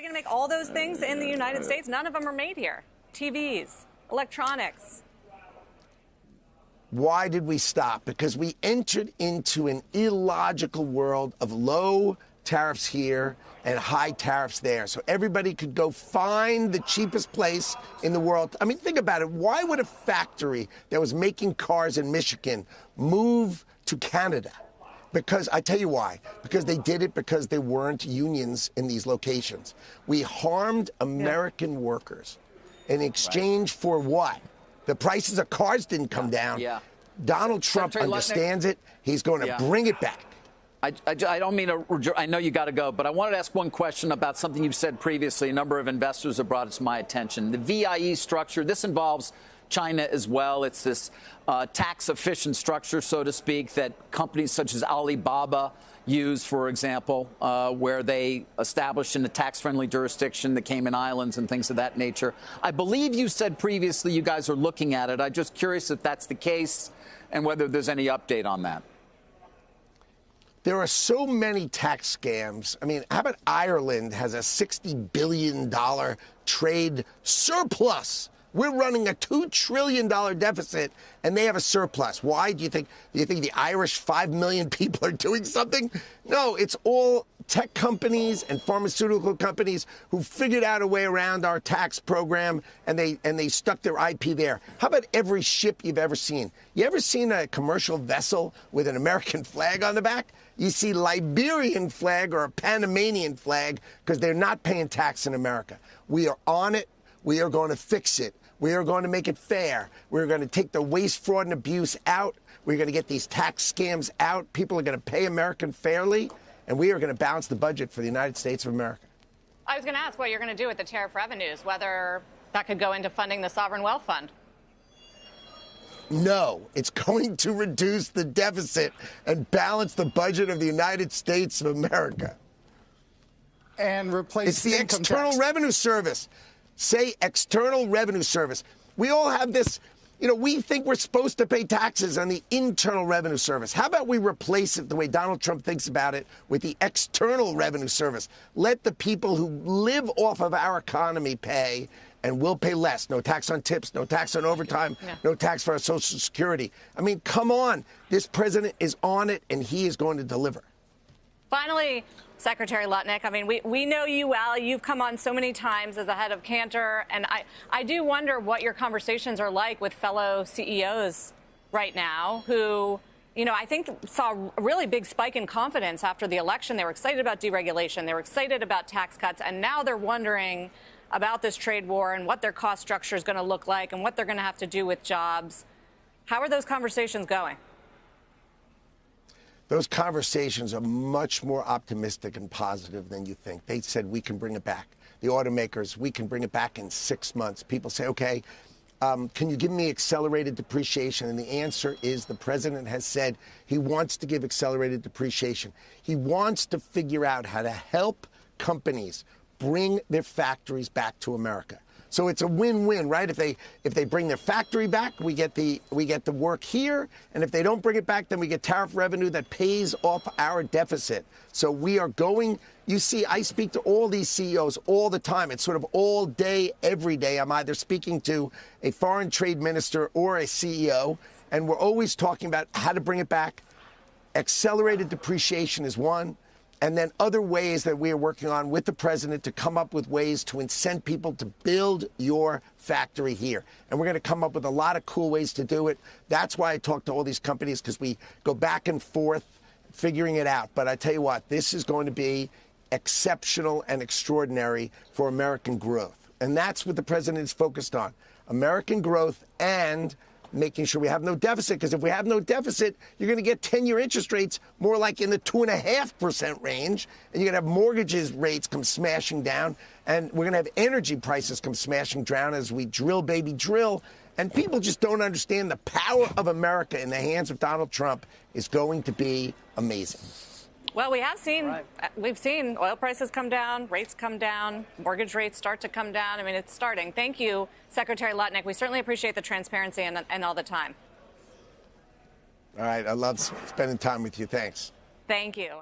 going to make all those things in the United States? None of them are made here. TVs, electronics. Why did we stop? Because we entered into an illogical world of low tariffs here and high tariffs there. So everybody could go find the cheapest place in the world. I mean, think about it. Why would a factory that was making cars in Michigan move to Canada? Because I tell you why. Because they did it because there weren't unions in these locations. We harmed American workers in exchange for what? The prices of cars didn't come down. Donald Trump understands it. He's going to bring it back. I don't mean to, I know you got to go, but I wanted to ask one question about something you've said previously. A number of investors have brought it to my attention. The VIE structure, this involves China as well. It's this tax-efficient structure, so to speak, that companies such as Alibaba use, for example, where they establish in a tax-friendly jurisdiction, the Cayman Islands and things of that nature. I believe you said previously you guys are looking at it. I'm just curious if that's the case and whether there's any update on that. There are so many tax scams. I mean, how about Ireland has a $60 billion trade surplus? We're running a $2 trillion deficit, and they have a surplus. Why? Do you think the Irish 5 million people are doing something? No, it's all tech companies and pharmaceutical companies who figured out a way around our tax program, and they stuck their IP there. How about every ship you've ever seen? You ever seen a commercial vessel with an American flag on the back? You see Liberian flag or a Panamanian flag because they're not paying tax in America. We are on it. We are going to fix it. We are going to make it fair. We're going to take the waste, fraud, and abuse out. We're going to get these tax scams out. People are going to pay American fairly, and we are going to balance the budget for the United States of America. I was going to ask what you're going to do with the tariff revenues, whether that could go into funding the Sovereign Wealth Fund. No, it's going to reduce the deficit and balance the budget of the United States of America. And replace it's the External Revenue Service. Say External Revenue Service. We all have this, we think we're supposed to pay taxes on the Internal Revenue Service. How about we replace it the way Donald Trump thinks about it with the External Revenue Service? Let the people who live off of our economy pay, and we'll pay less. No tax on tips, no tax on overtime, no tax for our Social Security. I mean, come on. This president is on it, and he is going to deliver. Finally, Secretary Lutnick, I mean, we know you well. You've come on so many times as the head of Cantor, and I do wonder what your conversations are like with fellow CEOs right now who, I think saw a really big spike in confidence after the election. They were excited about deregulation. They were excited about tax cuts, and now they're wondering about this trade war and what their cost structure is going to look like and what they're going to have to do with jobs. How are those conversations going? Those conversations are much more optimistic and positive than you think. They said we can bring it back. The automakers, we can bring it back in 6 months. People say, okay, can you give me accelerated depreciation? And the answer is the president has said he wants to give accelerated depreciation. He wants to figure out how to help companies bring their factories back to America. So it's a win-win, right? If they bring their factory back, we get the work here, and if they don't bring it back, then we get tariff revenue that pays off our deficit. So we are going. You see, I speak to all these CEOs all the time. It's sort of all day, every day. I'm either speaking to a foreign trade minister or a CEO, and we're always talking about how to bring it back. Accelerated depreciation is one. And then other ways that we are working on with the president to come up with ways to incent people to build your factory here. And we're going to come up with a lot of cool ways to do it. That's why I talk to all these companies, because we go back and forth figuring it out. But I tell you what, this is going to be exceptional and extraordinary for American growth. And that's what the president is focused on, American growth and making sure we have no deficit, because if we have no deficit, you're going to get 10-year interest rates more like in the 2.5% range, and you're going to have mortgages rates come smashing down, and we're going to have energy prices come smashing down as we drill, baby, drill. And people just don't understand the power of America in the hands of Donald Trump is going to be amazing. Well, we've seen oil prices come down, rates come down, mortgage rates start to come down. I mean, it's starting. Thank you, Secretary Lutnick. We certainly appreciate the transparency and all the time. All right. I love spending time with you. Thanks. Thank you.